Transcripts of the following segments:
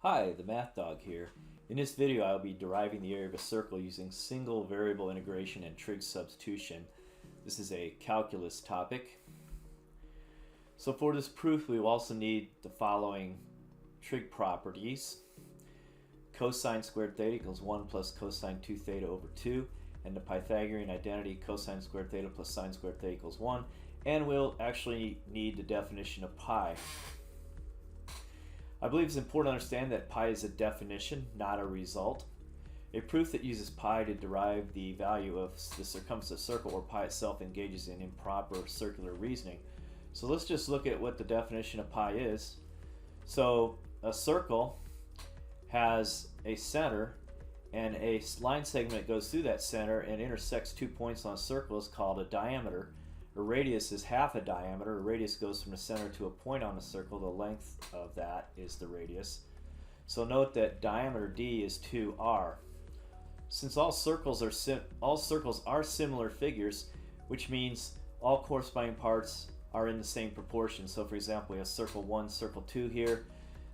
Hi, the Math Dog here. In this video I'll be deriving the area of a circle using single variable integration and trig substitution. This is a calculus topic. So for this proof we will also need the following trig properties. Cosine squared theta equals 1 plus cosine 2 theta over 2, and the Pythagorean identity cosine squared theta plus sine squared theta equals 1, and we'll actually need the definition of pi. I believe it's important to understand that pi is a definition, not a result. A proof that uses pi to derive the value of the circumference of a circle or pi itself engages in improper circular reasoning. So let's just look at what the definition of pi is. So a circle has a center, and a line segment goes through that center and intersects 2 points on a circle is called a diameter. A radius is half a diameter. A radius goes from the center to a point on a circle. The length of that is the radius. So note that diameter d is 2r. Since all circles are similar figures, which means all corresponding parts are in the same proportion. So for example, we have circle 1, circle 2 here.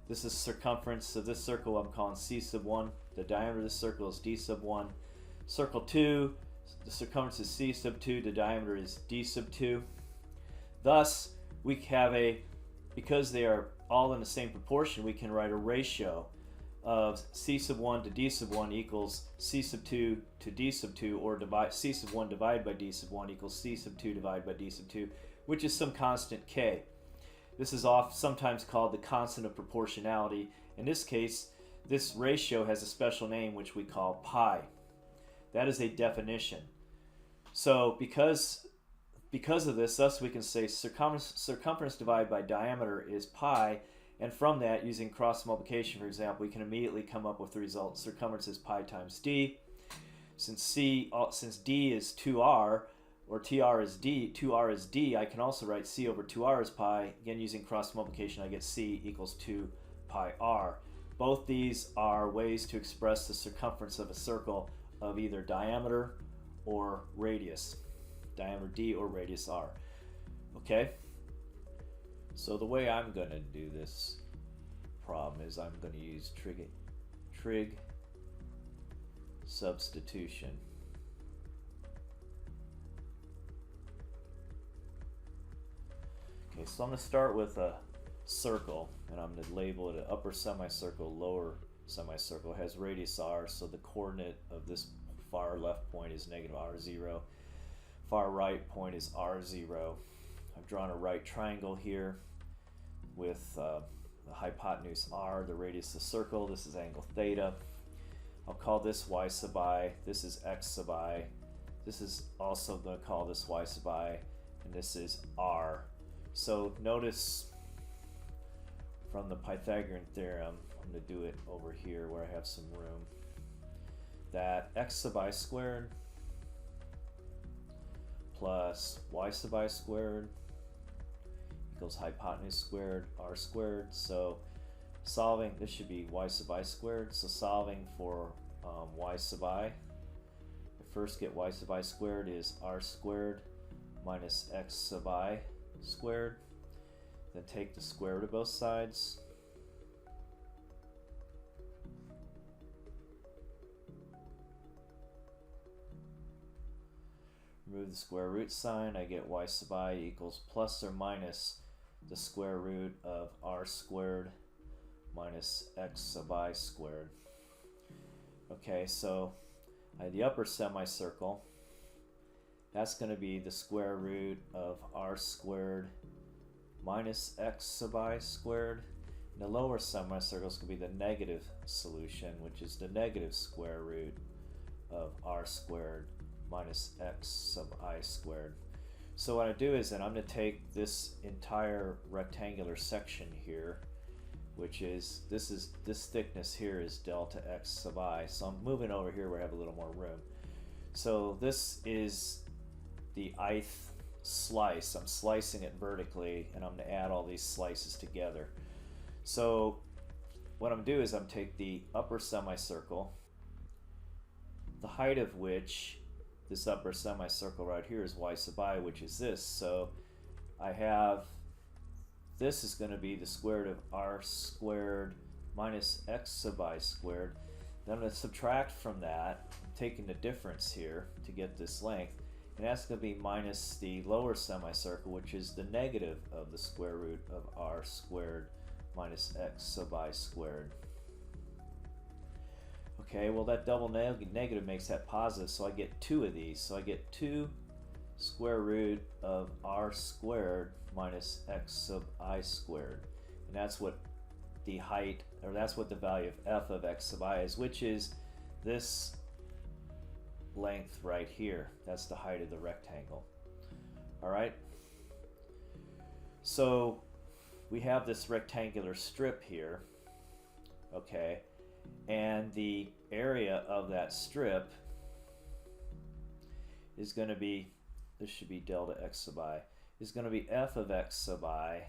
This is circumference of this circle I'm calling c sub 1. The diameter of this circle is d sub 1. Circle 2, the circumference is c sub 2, the diameter is d sub 2. Thus, we have because they are all in the same proportion, we can write a ratio of c sub 1 to d sub 1 equals c sub 2 to d sub 2, or c sub 1 divided by d sub 1 equals c sub 2 divided by d sub 2, which is some constant k. This is sometimes called the constant of proportionality. In this case, this ratio has a special name which we call pi. That is a definition. So because of this, thus we can say circumference divided by diameter is pi, and from that, using cross multiplication, for example, we can immediately come up with the result. Circumference is pi times d. Since d is 2r, or 2r is d, I can also write c over 2r as pi. Again, using cross multiplication, I get c equals 2 pi r. Both these are ways to express the circumference of a circle of either diameter or radius. Diameter d or radius r. Okay? So the way I'm going to do this problem is I'm going to use trig substitution. Okay, so I'm going to start with a circle, and I'm going to label it an upper semicircle, lower semicircle. It has radius r, so the coordinate of this far left point is negative r0. Far right point is r0. I've drawn a right triangle here with the hypotenuse r, the radius of the circle. This is angle theta. I'll call this y sub I. This is x sub I. This is also going to call this y sub I, and this is r. So notice from the Pythagorean theorem, I'm going to do it over here where I have some room, that x sub I squared plus y sub I squared equals hypotenuse squared r squared. So solving, this should be y sub I squared. So solving for y sub I, I first get y sub I squared is r squared minus x sub I squared. Then take the square root of both sides. Remove the square root sign, I get y sub I equals plus or minus the square root of r squared minus x sub I squared. Okay, so I have the upper semicircle. That's going to be the square root of r squared minus x sub I squared. And the lower semicircle is going to be the negative solution, which is the negative square root of r squared minus x sub I squared. So what I do is that I'm going to take this entire rectangular section here, which is this thickness here is delta x sub I. So I'm moving over here where I have a little more room. So this is the ith slice. I'm slicing it vertically, and I'm going to add all these slices together. So what I'm going to do is I'm take the upper semicircle, the height of which, this upper semicircle right here, is y sub I, which is this. So I have, this is going to be the square root of r squared minus x sub I squared. Then I'm going to subtract from that, I'm taking the difference here to get this length, and that's going to be minus the lower semicircle, which is the negative of the square root of r squared minus x sub I squared. Okay, well that double negative makes that positive, so I get 2 of these. So I get 2 square root of r squared minus x sub I squared. And that's what the height, or that's what the value of f of x sub I is, which is this length right here. That's the height of the rectangle. Alright? So we have this rectangular strip here. Okay? And the area of that strip is going to be, this should be delta x sub I, is going to be f of x sub I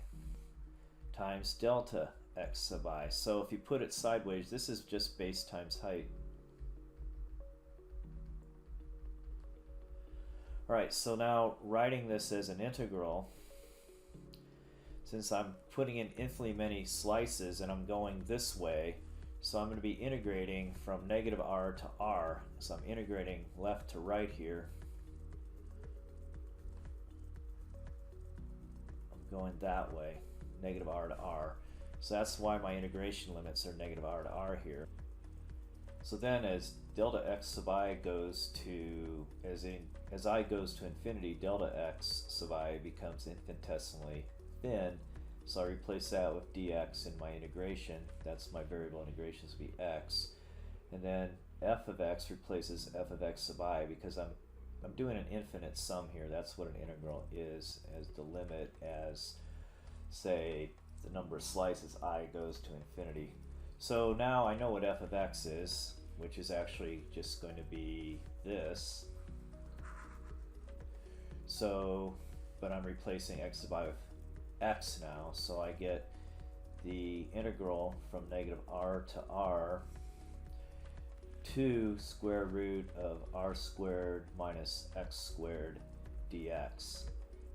times delta x sub I. So if you put it sideways, this is just base times height. Alright, so now writing this as an integral, since I'm putting in infinitely many slices and I'm going this way, so I'm going to be integrating from negative r to r. So I'm integrating left to right here. I'm going that way, negative r to r. So that's why my integration limits are negative r to r here. So then as delta x sub I goes to, as I goes to infinity, delta x sub I becomes infinitesimally thin. So I replace that with dx in my integration. That's my variable integrations will be x. And then f of x replaces f of x sub I, because I'm doing an infinite sum here. That's what an integral is, as the limit as, say, the number of slices I goes to infinity. So now I know what f of x is, which is actually just going to be this. So, but I'm replacing x sub I with x now, so I get the integral from negative r to r 2 square root of r squared minus x squared dx.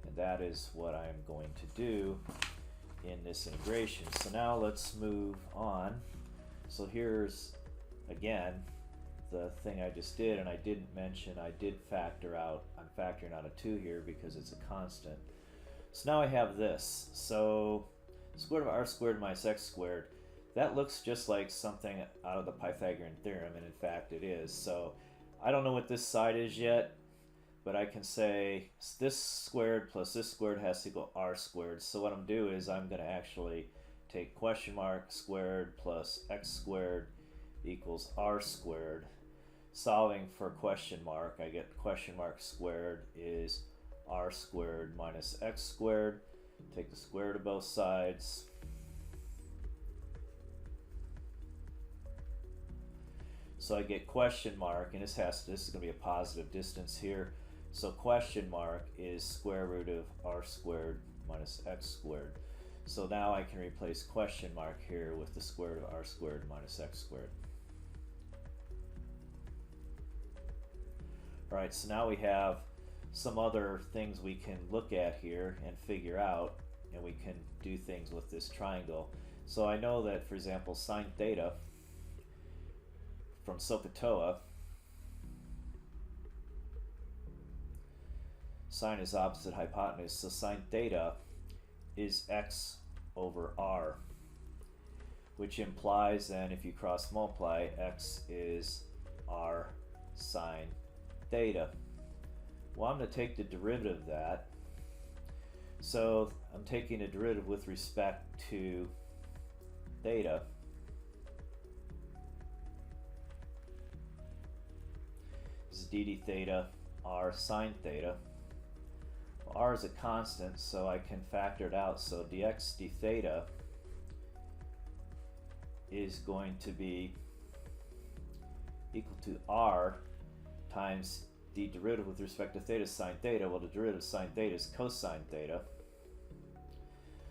And that is what I'm going to do in this integration. So now let's move on. So here's again the thing I just did, and I didn't mention I did factor out, I'm factoring out a 2 here because it's a constant. So now I have this. So square root of r squared minus x squared, that looks just like something out of the Pythagorean theorem, and in fact it is. So I don't know what this side is yet, but I can say this squared plus this squared has to equal r squared. So what I'm going to do is I'm going to actually take question mark squared plus x squared equals r squared. Solving for question mark, I get question mark squared is r squared minus x squared. Take the square root of both sides. So I get question mark, and this is going to be a positive distance here. So question mark is square root of r squared minus x squared. So now I can replace question mark here with the square root of r squared minus x squared. Alright, so now we have some other things we can look at here and figure out, and we can do things with this triangle. So I know that, for example, sine theta from SOHCAHTOA, sine is opposite hypotenuse, so sine theta is x over r, which implies then if you cross multiply, x is r sine theta. Well, I'm going to take the derivative of that. So I'm taking a derivative with respect to theta. This is d theta r sine theta. Well, r is a constant, so I can factor it out. So dx d theta is going to be equal to r times the derivative with respect to theta sine theta. Well, the derivative of sine theta is cosine theta.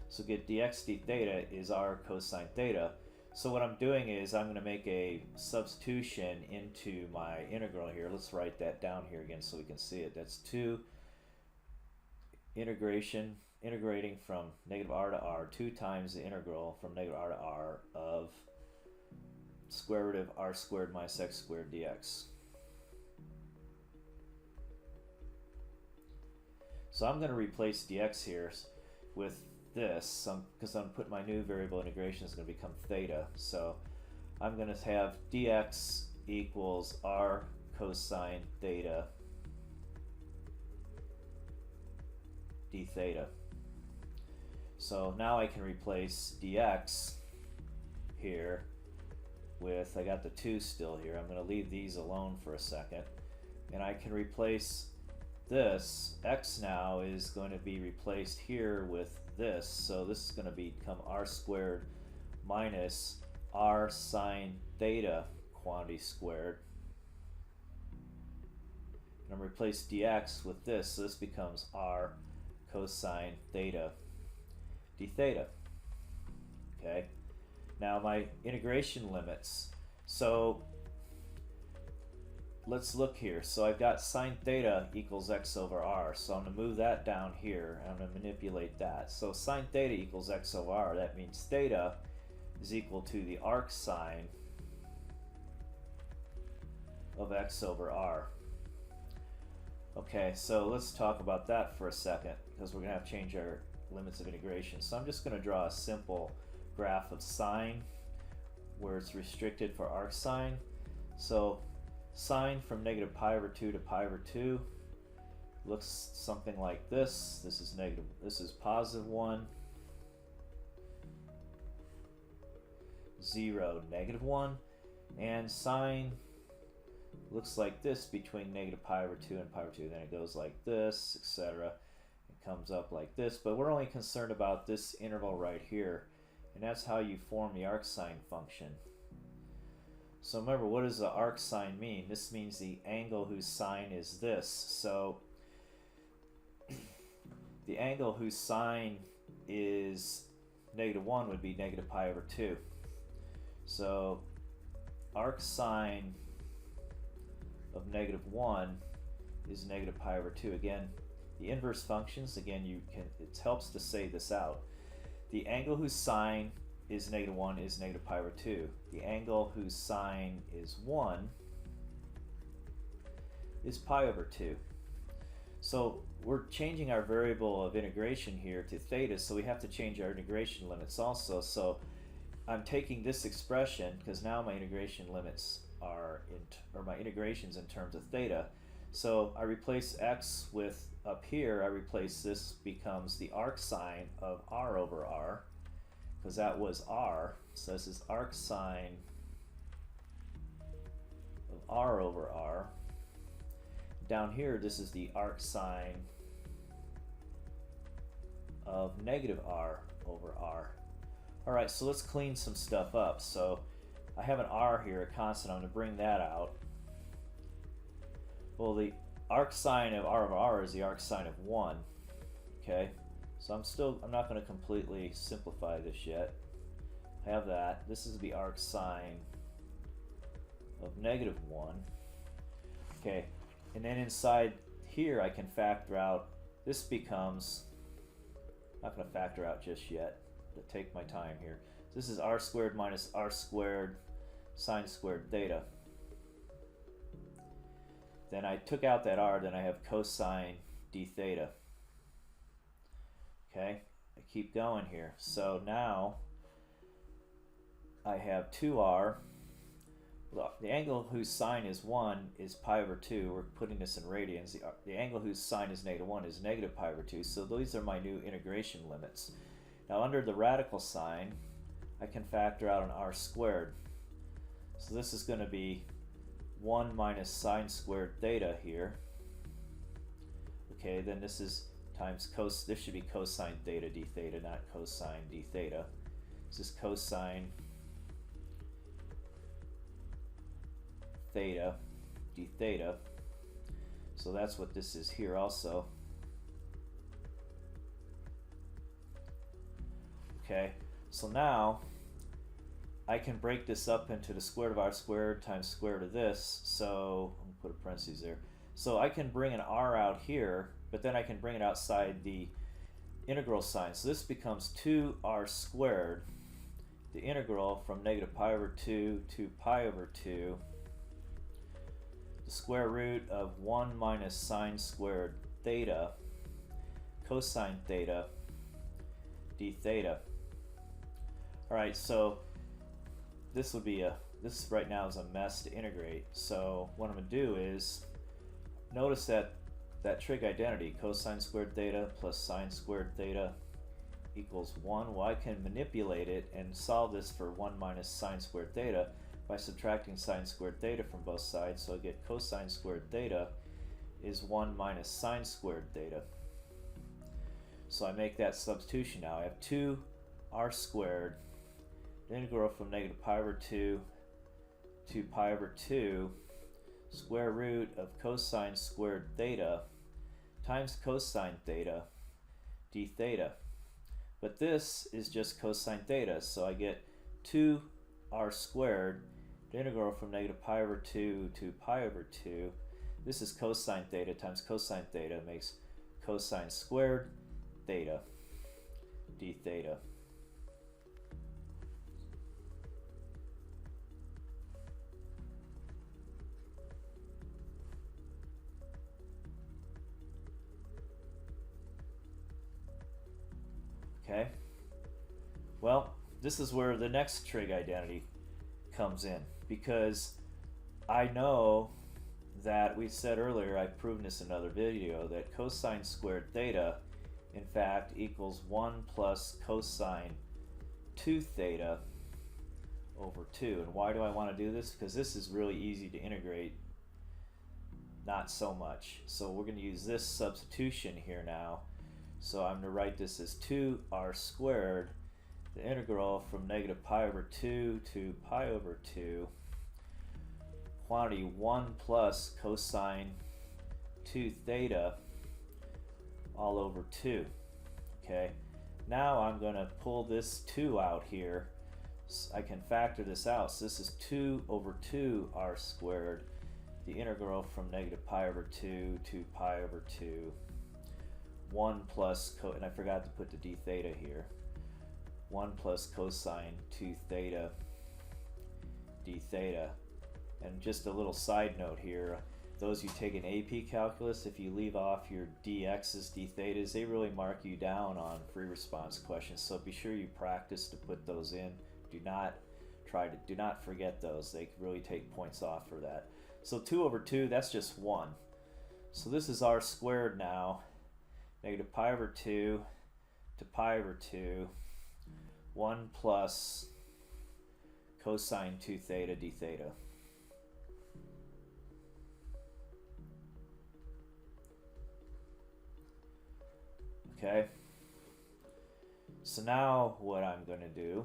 So get dx d theta is r cosine theta. So what I'm doing is I'm going to make a substitution into my integral here. Let's write that down here again so we can see it. That's 2 integrating from negative r to r, 2 times the integral from negative r to r of square root of r squared minus x squared dx. So I'm going to replace dx here with this, because I'm putting my new variable integration is going to become theta. So I'm going to have dx equals r cosine theta d theta. So now I can replace dx here with, I got the 2 still here, I'm going to leave these alone for a second, and I can replace this, x now is going to be replaced here with this, so this is going to become r squared minus r sine theta quantity squared. And I'm going to replace dx with this, so this becomes r cosine theta d theta. Okay, now my integration limits. So let's look here. So I've got sine theta equals x over r. So I'm going to move that down here. I'm going to manipulate that. So sine theta equals x over r. That means theta is equal to the arc sine of x over r. Okay, so let's talk about that for a second, because we're going to have to change our limits of integration. So I'm just going to draw a simple graph of sine where it's restricted for arc sine. So sine from negative pi over 2 to pi over 2 looks something like this. This is negative, this is positive 1, 0, negative 1, and sine looks like this between negative pi over 2 and pi over 2. Then it goes like this, etc. It comes up like this, but we're only concerned about this interval right here, and that's how you form the arcsine function. So remember, what does the arcsine mean? This means the angle whose sine is this. So the angle whose sine is negative 1 would be negative pi over 2. So arcsine of negative 1 is negative pi over 2. Again, the inverse functions, again, it helps to say this out. The angle whose sine is negative 1 is negative pi over 2. The angle whose sine is 1 is pi over 2. So we're changing our variable of integration here to theta, so we have to change our integration limits also. So I'm taking this expression, because now my integration limits are my integrations in terms of theta. So I replace x with, up here, I replace this becomes the arcsine of r over r, because that was r. So this is arcsine of r over r. Down here, this is the arcsine of negative r over r. Alright, so let's clean some stuff up. So I have an r here, a constant. I'm going to bring that out. Well, the arcsine of r over r is the arcsine of 1. Okay, so I'm not going to completely simplify this yet. I have that. This is the arcsine of negative 1. Okay, and then inside here I can factor out, this becomes, not going to factor out just yet, but take my time here. This is r squared minus r squared sine squared theta. Then I took out that r, then I have cosine d theta. Okay, I keep going here. So now I have 2r. The angle whose sine is 1 is pi over 2. We're putting this in radians. The angle whose sine is negative 1 is negative pi over 2. So these are my new integration limits. Now under the radical sign, I can factor out an r squared. So this is going to be 1 minus sine squared theta here. Okay, then this is times this should be cosine theta d theta, not cosine d theta. This is cosine theta d theta. So that's what this is here also. Okay, so now I can break this up into the square root of r squared times square root of this. So I'm going to put a parentheses there. So I can bring an r out here, but then I can bring it outside the integral sign. So this becomes 2r squared the integral from negative pi over 2 to pi over 2, the square root of 1 minus sine squared theta cosine theta d theta. Alright, so this right now is a mess to integrate. So what I'm going to do is, notice that trig identity, cosine squared theta plus sine squared theta equals 1. Well, I can manipulate it and solve this for 1 minus sine squared theta by subtracting sine squared theta from both sides. So I get cosine squared theta is 1 minus sine squared theta. So I make that substitution now. I have 2r squared, the integral from negative pi over 2 to pi over 2, square root of cosine squared theta times cosine theta d theta. But this is just cosine theta, so I get 2r squared, the integral from negative pi over 2 to pi over 2. This is cosine theta times cosine theta makes cosine squared theta d theta. Okay, well, this is where the next trig identity comes in, because I know that we said earlier, I've proven this in another video, that cosine squared theta in fact equals 1 plus cosine 2 theta over 2. And why do I want to do this? Because this is really easy to integrate, not so much. So we're going to use this substitution here now. So I'm going to write this as 2r squared, the integral from negative pi over 2 to pi over 2, quantity 1 plus cosine 2 theta all over 2. Okay, now I'm going to pull this 2 out here. So I can factor this out. So this is 2 over 2r squared, the integral from negative pi over 2 to pi over 2. 1 plus, and I forgot to put the d theta here, 1 plus cosine 2 theta d theta. And just a little side note here, those who take an AP calculus, if you leave off your dx's, d thetas, they really mark you down on free response questions. So be sure you practice to put those in. Do not forget those. They really take points off for that. So 2 over 2, that's just 1. So this is r squared now. Negative pi over 2 to pi over 2, 1 plus cosine 2 theta d theta. Okay, so now what I'm going to do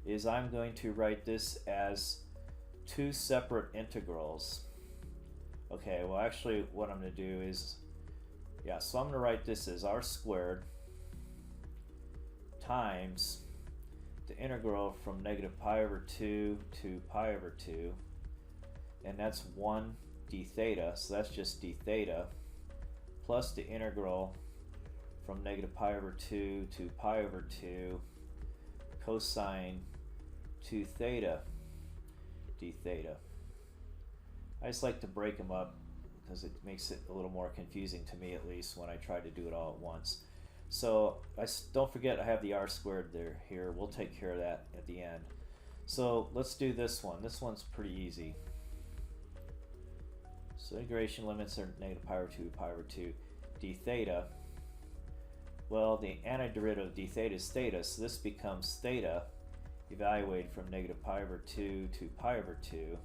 is I'm going to write this as 2 separate integrals. Okay, well actually what I'm going to do is, so I'm going to write this as r squared times the integral from negative pi over 2 to pi over 2, and that's 1 d theta, so that's just d theta, plus the integral from negative pi over 2 to pi over 2 cosine 2 theta d theta. I just like to break them up because it makes it a little more confusing to me, at least when I try to do it all at once. So don't forget I have the r squared here. We'll take care of that at the end. So let's do this one. This one's pretty easy. So integration limits are negative pi over 2 pi over 2 d theta. Well, the antiderivative of d theta is theta, so this becomes theta evaluated from negative pi over 2 to pi over 2,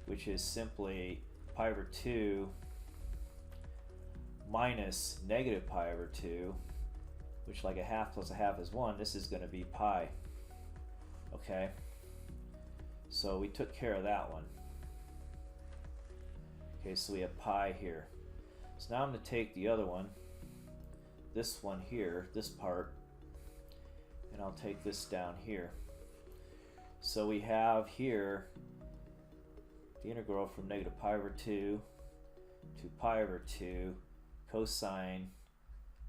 which is simply pi over 2 minus negative pi over 2, which, like a half plus a half is 1. This is going to be pi. Okay, so we took care of that one. Okay, so we have pi here. So now I'm going to take the other one, this one here, this part, and I'll take this down here. So we have here the integral from negative pi over 2 to pi over 2 cosine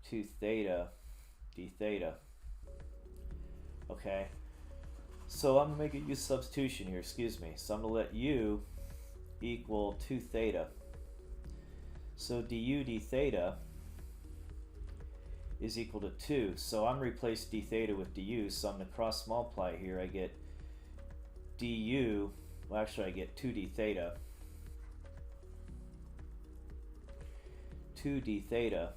2 theta d theta. Okay, So I'm going to make a u substitution here, excuse me. So I'm going to let u equal 2 theta. So du d theta is equal to 2. So I'm replace d theta with du, so I'm going to cross multiply here. I get du, well actually I get 2d theta. 2d theta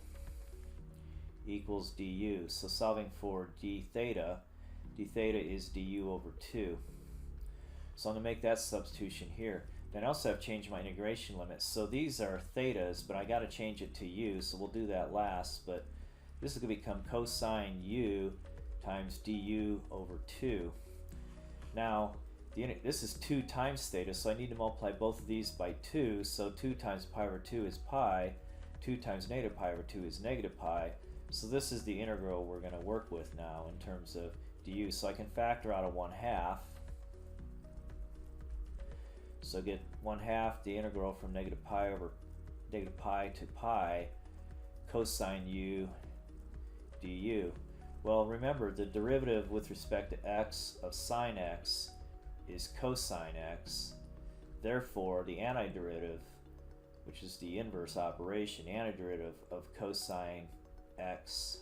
equals du. So solving for d theta is du over 2. So I'm going to make that substitution here. Then I also have changed my integration limits. So these are thetas, but I got to change it to u, so we'll do that last. But this is going to become cosine u times du over 2. Now, this is 2 times theta, so I need to multiply both of these by 2. So 2 times pi over 2 is pi. 2 times negative pi over 2 is negative pi. So this is the integral we're going to work with now in terms of du. So I can factor out a 1/2. So get 1/2 the integral from negative pi to pi cosine u du. Well, remember the derivative with respect to x of sine x is cosine x. Therefore, the antiderivative, which is the inverse operation, antiderivative of cosine x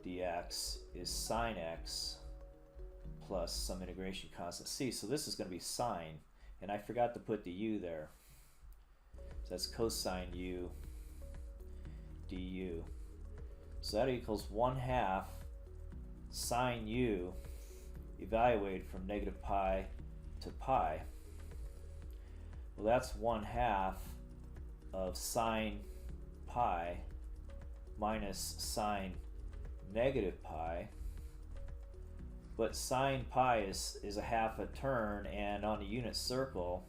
dx is sine x plus some integration constant c. So this is going to be sine, and I forgot to put the u there. So that's cosine u du. So that equals 1/2 sine u evaluated from negative pi to pi. Well, that's 1/2 of sine pi minus sine negative pi. But sine pi is a 1/2 a turn, and on a unit circle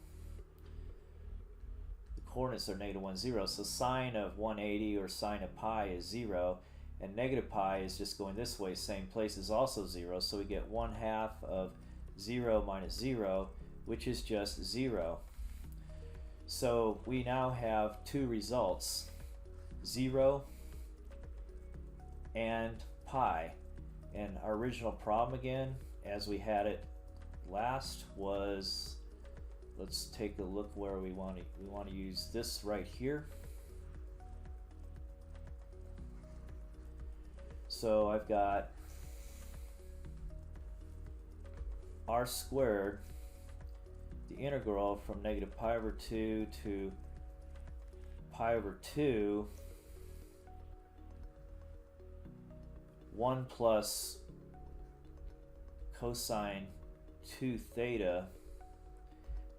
the coordinates are -1, 0. So sine of 180 or sine of pi is 0, and negative pi is just going this way, same place, is also 0. So we get 1/2 of 0 minus 0, which is just 0. So we now have two results, 0 and pi. And our original problem again, as we had it last, was, let's take a look where we want to use this right here. So I've got r squared, the integral from negative pi over 2 to pi over 2, 1 plus cosine 2 theta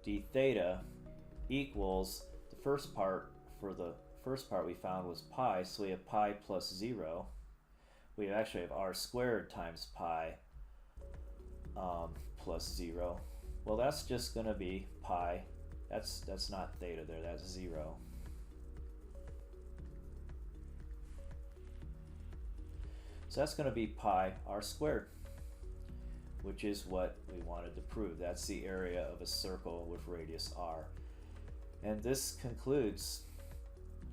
d theta equals, the first part we found was pi, so we have pi plus 0. We actually have r squared times pi plus 0. Well, that's just going to be pi. That's not theta there, that's 0. So that's going to be pi r squared, which is what we wanted to prove. That's the area of a circle with radius r. And this concludes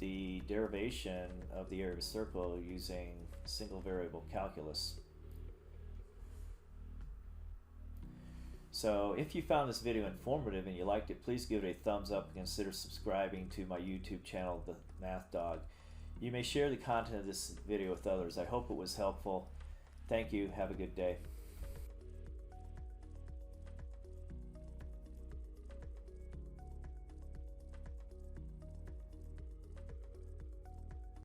the derivation of the area of a circle using single variable calculus. So if you found this video informative and you liked it, please give it a thumbs up and consider subscribing to my YouTube channel, The Math Dog. You may share the content of this video with others. I hope it was helpful. Thank you. Have a good day.